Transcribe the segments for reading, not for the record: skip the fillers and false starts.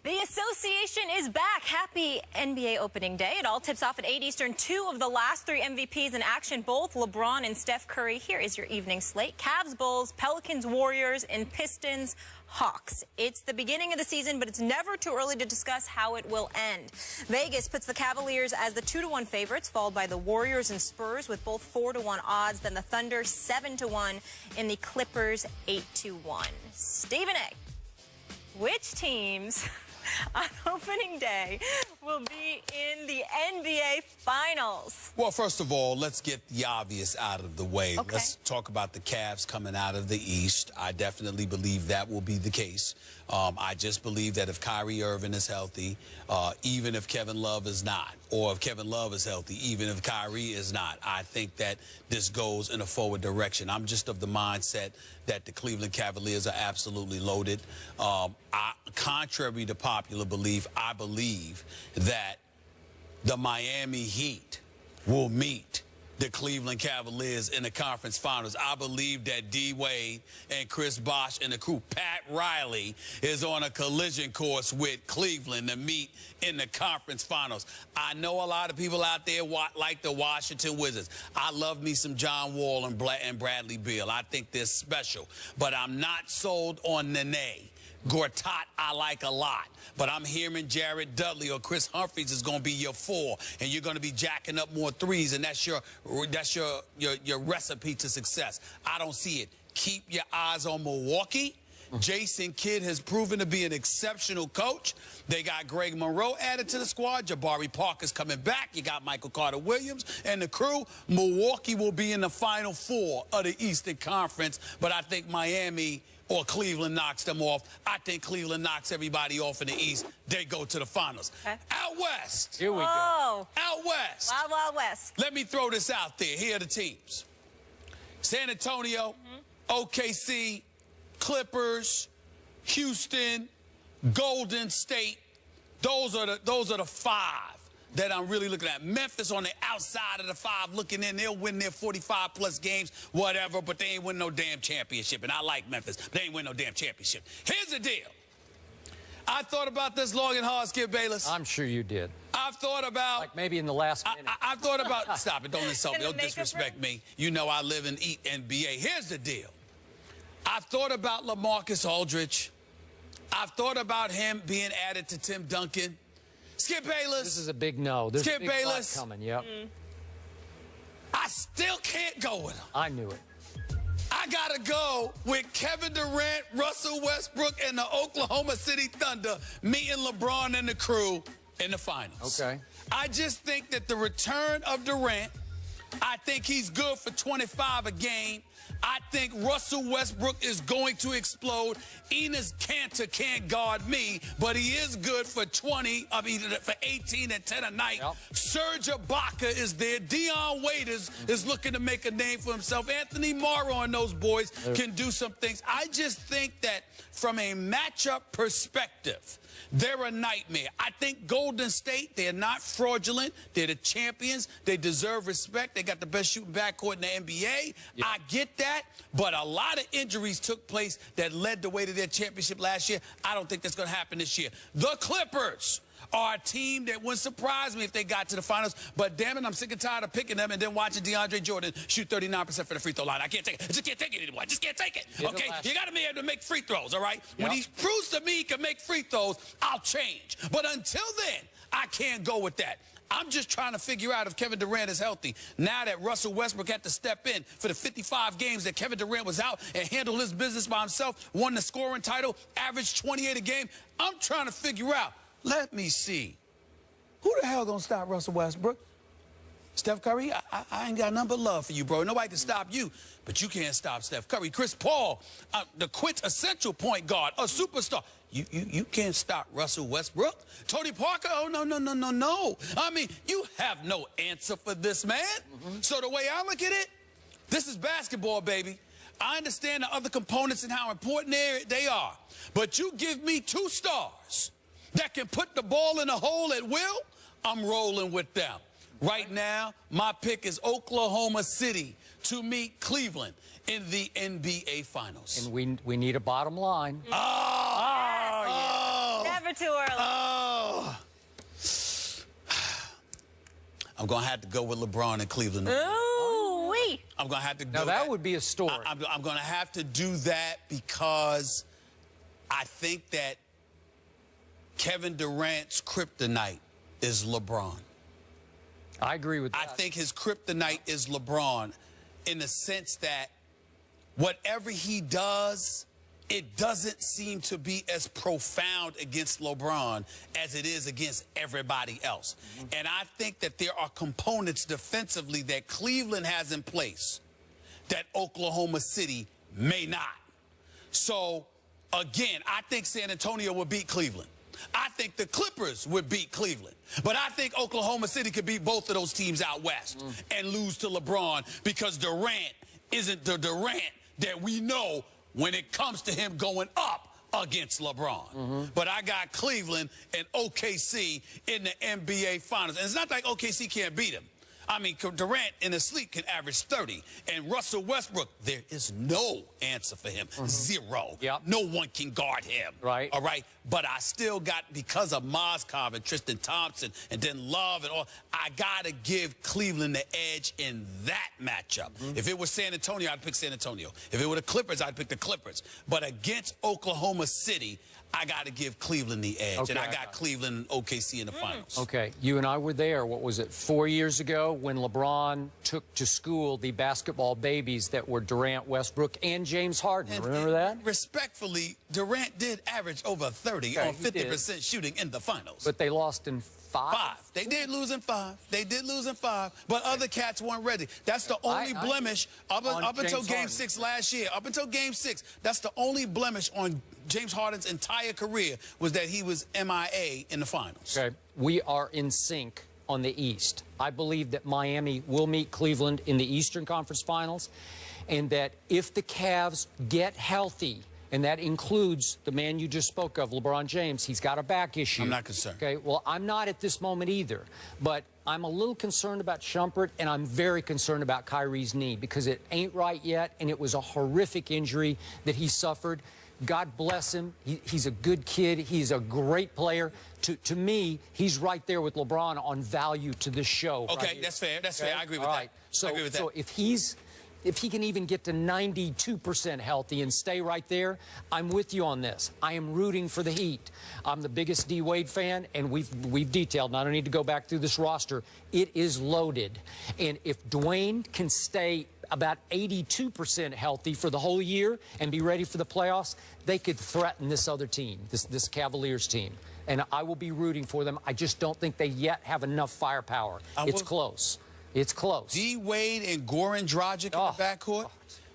The association is back. Happy NBA opening day. It all tips off at 8 Eastern. Two of the last three MVPs in action, both LeBron and Steph Curry. Here is your evening slate. Cavs, Bulls, Pelicans, Warriors, and Pistons, Hawks. It's the beginning of the season, but it's never too early to discuss how it will end. Vegas puts the Cavaliers as the 2-1 favorites, followed by the Warriors and Spurs with both 4-1 odds. Then the Thunder 7-1 and the Clippers 8-1. Stephen A., which teams on opening day will be in the NBA Finals? Well, first of all, let's get the obvious out of the way. Okay. Let's talk about the Cavs coming out of the East. I definitely believe that will be the case. I just believe that if Kyrie Irving is healthy, even if Kevin Love is not, or if Kevin Love is healthy, even if Kyrie is not, I think that this goes in a forward direction. I'm just of the mindset that the Cleveland Cavaliers are absolutely loaded. Contrary to popular belief, I believe that the Miami Heat will meet the Cleveland Cavaliers in the conference finals. I believe that D. Wade and Chris Bosh and the crew, Pat Riley, is on a collision course with Cleveland to meet in the conference finals. I know a lot of people out there like the Washington Wizards. I love me some John Wall and Bradley Beal. I think they're special, but I'm not sold on Nene. Gortat I like a lot, but I'm hearing Jared Dudley or Chris Humphries is going to be your 4, and you're going to be jacking up more threes, and that's your recipe to success. I don't see it. Keep your eyes on Milwaukee. Jason Kidd has proven to be an exceptional coach. They got Greg Monroe added to the squad. Jabari Parker's coming back. You got Michael Carter-Williams and the crew. Milwaukee will be in the Final Four of the Eastern Conference, but I think Miami or Cleveland knocks them off. I think Cleveland knocks everybody off in the East. They go to the finals. Okay. Out West. Here we go. Out West. Wild, Wild West. Let me throw this out there. Here are the teams. San Antonio, OKC, Clippers, Houston, Golden State. Those are the 5 that I'm really looking at. Memphis on the outside of the 5 looking in. They'll win their 45-plus games, whatever, but they ain't win no damn championship. And I like Memphis, but they ain't win no damn championship. Here's the deal. I thought about this long and hard, Skip Bayless. I'm sure you did. I've thought about... Like maybe in the last minute. I've thought about... Stop it. Don't insult me. Don't disrespect me. You know I live and eat NBA. Here's the deal. I've thought about LaMarcus Aldridge. I've thought about him being added to Tim Duncan. Skip Bayless. This is a big no. There's Skip a big Bayless coming. Yep. I still can't go with him. I knew it. I gotta go with Kevin Durant, Russell Westbrook, and the Oklahoma City Thunder meeting LeBron and the crew in the finals. Okay. I just think that the return of Durant, I think he's good for 25 a game. I think Russell Westbrook is going to explode. Enes Kanter can't guard me, but he is good for 20, for 18 and 10 a night. Yep. Serge Ibaka is there. Dion Waiters is looking to make a name for himself. Anthony Morrow and those boys can do some things. I just think that from a matchup perspective, they're a nightmare. I think Golden State, they're not fraudulent. They're the champions. They deserve respect. They got the best shooting backcourt in the NBA. Yeah. I get that, but a lot of injuries took place that led the way to their championship last year. I don't think that's going to happen this year. The Clippers are a team that wouldn't surprise me if they got to the finals, but damn it, I'm sick and tired of picking them and then watching DeAndre Jordan shoot 39% for the free throw line. I can't take it. I just can't take it anymore. I just can't take it. Okay? You got to be able to make free throws, all right? Yep. When he proves to me he can make free throws, I'll change. But until then, I can't go with that. I'm just trying to figure out if Kevin Durant is healthy. Now that Russell Westbrook had to step in for the 55 games that Kevin Durant was out and handle his business by himself, won the scoring title, averaged 28 a game, I'm trying to figure out, let me see. Who the hell gonna stop Russell Westbrook? Steph Curry? I ain't got nothing but love for you, bro. Nobody can stop you, but you can't stop Steph Curry. Chris Paul, the quintessential point guard, a superstar. You can't stop Russell Westbrook. Tony Parker, oh, no. I mean, you have no answer for this man. So the way I look at it, this is basketball, baby. I understand the other components and how important they are, but you give me 2 stars that can put the ball in the hole at will, I'm rolling with them. Right now, my pick is Oklahoma City to meet Cleveland in the NBA Finals. And we need a bottom line. Never too early. Oh. I'm going to have to go with LeBron in Cleveland. Ooh-wee. I'm going to have to go. Now, that would be a story. I'm going to have to do that because I think that Kevin Durant's kryptonite is LeBron. I agree with that. I think his kryptonite is LeBron in the sense that whatever he does, it doesn't seem to be as profound against LeBron as it is against everybody else. And I think that there are components defensively that Cleveland has in place that Oklahoma City may not. So, again, I think San Antonio will beat Cleveland. I think the Clippers would beat Cleveland. But I think Oklahoma City could beat both of those teams out west and lose to LeBron because Durant isn't the Durant that we know when it comes to him going up against LeBron. But I got Cleveland and OKC in the NBA Finals. And it's not like OKC can't beat him. I mean, Durant in his sleep can average 30. And Russell Westbrook, there is no answer for him. Zero. Yep. No one can guard him. Right. All right. But I still got, because of Mozgov and Tristan Thompson and then Love and all, I got to give Cleveland the edge in that matchup. If it was San Antonio, I'd pick San Antonio. If it were the Clippers, I'd pick the Clippers. But against Oklahoma City, I got to give Cleveland the edge. Okay. And I got Cleveland and OKC in the finals. Okay, you and I were there, what was it, 4 years ago when LeBron took to school the basketball babies that were Durant, Westbrook, and James Harden. Remember that? Respectfully, Durant did average over 30 on 50% shooting in the finals. But they lost in five. They did lose in five. They did lose in five. But other cats weren't ready. That's the only blemish up until Game 6 last year. Up until Game 6, that's the only blemish on James Harden's entire career was that he was MIA in the finals. Okay, we are in sync on the East. I believe that Miami will meet Cleveland in the Eastern Conference Finals, and that if the Cavs get healthy, and that includes the man you just spoke of, LeBron James, he's got a back issue. I'm not concerned. Okay, well, I'm not at this moment either, but I'm a little concerned about Shumpert, and I'm very concerned about Kyrie's knee because it ain't right yet, and it was a horrific injury that he suffered. God bless him. He's a good kid. He's a great player. To me, he's right there with LeBron on value to this show. Okay, right that's fair. That's okay? fair. I agree with All that. right. So, I agree with that. so if he can even get to 92% healthy and stay right there, I'm with you on this. I am rooting for the Heat. I'm the biggest D. Wade fan, and we've detailed, and I don't need to go back through this roster. It is loaded. And if Dwayne can stay about 82% healthy for the whole year and be ready for the playoffs, they could threaten this other team, this Cavaliers team. And I will be rooting for them. I just don't think they yet have enough firepower. It's close. It's close. D. Wade and Goran Dragic in the backcourt.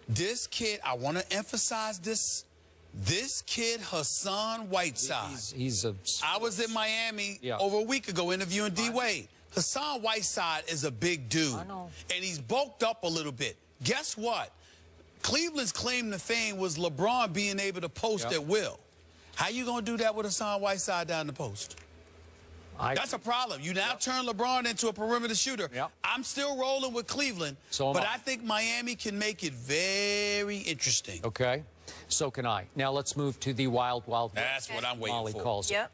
This kid, I want to emphasize this. This kid, Hassan Whiteside. I was in Miami over a week ago interviewing D. Wade. Hassan Whiteside is a big dude. I know. And he's bulked up a little bit. Guess what? Cleveland's claim to fame was LeBron being able to post at will. How you going to do that with Hassan Whiteside down the post? That's a problem. You now turn LeBron into a perimeter shooter. I'm still rolling with Cleveland, but I think Miami can make it very interesting. Okay. So can I. Now let's move to the wild, wild. That's what I'm waiting Molly for. calls it. Yep.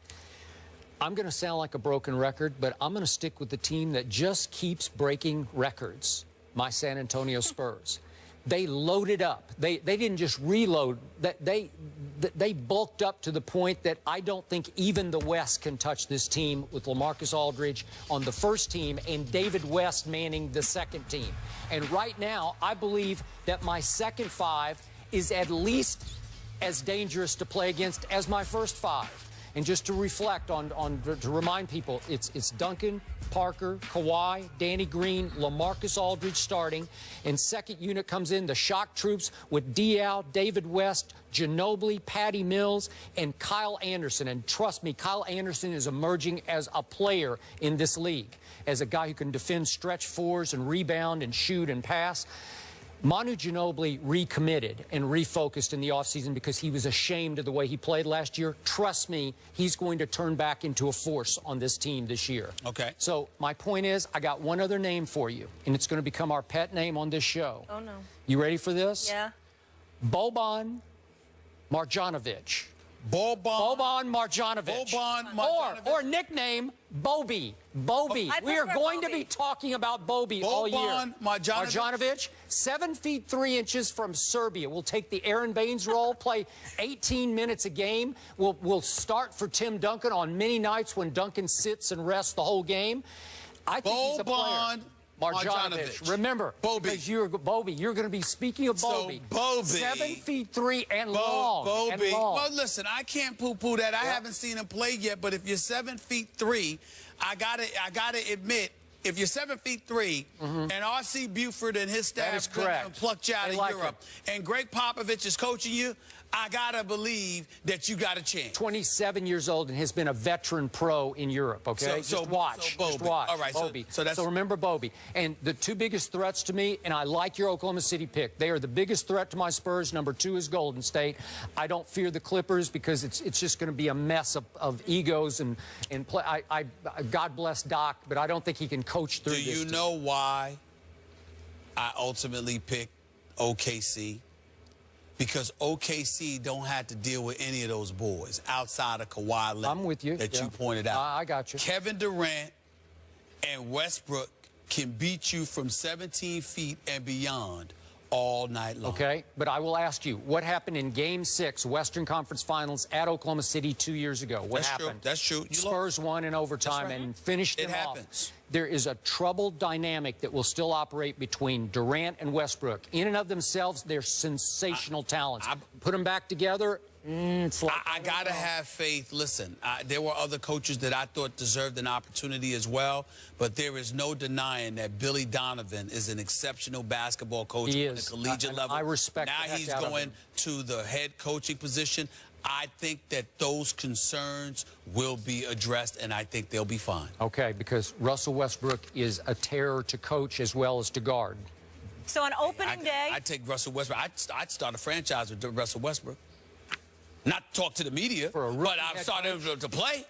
I'm going to sound like a broken record, but I'm going to stick with the team that just keeps breaking records, my San Antonio Spurs. They loaded up. They didn't just reload. They bulked up to the point that I don't think even the West can touch this team with LaMarcus Aldridge on the first team and David West manning the second team. And right now, I believe that my second five is at least as dangerous to play against as my first five. And just to reflect to remind people, it's Duncan, Parker, Kawhi, Danny Green, LaMarcus Aldridge starting. And second unit comes in the shock troops with Diaw, David West, Ginobili, Patty Mills, and Kyle Anderson. And trust me, Kyle Anderson is emerging as a player in this league, as a guy who can defend stretch fours and rebound and shoot and pass. Manu Ginobili recommitted and refocused in the offseason because he was ashamed of the way he played last year. Trust me, he's going to turn back into a force on this team this year. Okay. So my point is, I got one other name for you, and it's going to become our pet name on this show. Oh, no. You ready for this? Yeah. Boban Marjanovic. Boban Marjanovic. Or nickname Bobby. Bobby. We are going to be talking about Bobby all year. Boban Marjanovic, 7 feet 3 inches from Serbia. Will take the Aaron Baines role, play 18 minutes a game. Will start for Tim Duncan on many nights when Duncan sits and rests the whole game. I think he's a player. Marjanovic. Remember, Bobby, you're going to be speaking of Bobby. So Bobby, 7 feet 3 and long. Bobby. Well, listen, I can't poo-poo that. I haven't seen him play yet, but if you're 7 feet 3, I gotta admit, if you're 7 feet 3, and R.C. Buford and his staff plucked you out of Europe, and Greg Popovich is coaching you, I gotta believe that you got a chance. 27 years old and has been a veteran pro in Europe, okay? Just watch. Just watch. All right, Bobby. So remember Bobby. And the two biggest threats to me, and I like your Oklahoma City pick, they are the biggest threat to my Spurs. Number 2 is Golden State. I don't fear the Clippers because it's just going to be a mess of egos and play. God bless Doc, but I don't think he can coach through this. Do you know why I ultimately picked OKC? Because OKC don't have to deal with any of those boys outside of Kawhi Leonard. I'm with you. That you pointed out. I got you. Kevin Durant and Westbrook can beat you from 17 feet and beyond all night long. Okay, but I will ask you, what happened in Game 6, Western Conference Finals at Oklahoma City 2 years ago? What happened? That's true. Spurs won in overtime and finished them off. There is a troubled dynamic that will still operate between Durant and Westbrook. In and of themselves, they're sensational talents. Put them back together, it's like I got to have faith. Listen, there were other coaches that I thought deserved an opportunity as well, but there is no denying that Billy Donovan is an exceptional basketball coach on the collegiate level. I respect Now he's going to the head coaching position. I think that those concerns will be addressed, and I think they'll be fine. Okay, because Russell Westbrook is a terror to coach as well as to guard. So on opening day... I'd take Russell Westbrook. I'd start a franchise with Russell Westbrook. Not talk to the media, but I've started to play.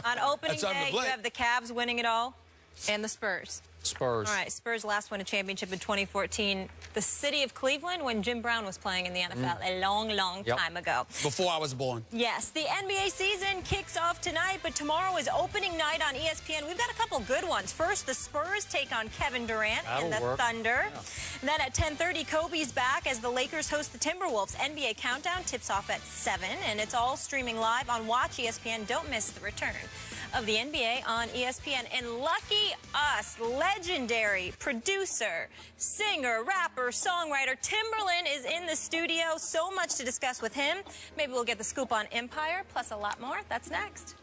On opening day, you have the Cavs winning it all and the Spurs. Spurs. All right, Spurs last won a championship in 2014. The city of Cleveland when Jim Brown was playing in the NFL a long, long time ago. Before I was born. Yes, the NBA season kicks off tonight, but tomorrow is opening night on ESPN. We've got a couple good ones. First, the Spurs take on Kevin Durant and the Thunder. And then at 10:30, Kobe's back as the Lakers host the Timberwolves. NBA Countdown tips off at 7, and it's all streaming live on Watch ESPN. Don't miss the return of the NBA on ESPN. And lucky us, legendary producer, singer, rapper, songwriter Timberland is in the studio. So much to discuss with him. Maybe we'll get the scoop on Empire, plus a lot more. That's next.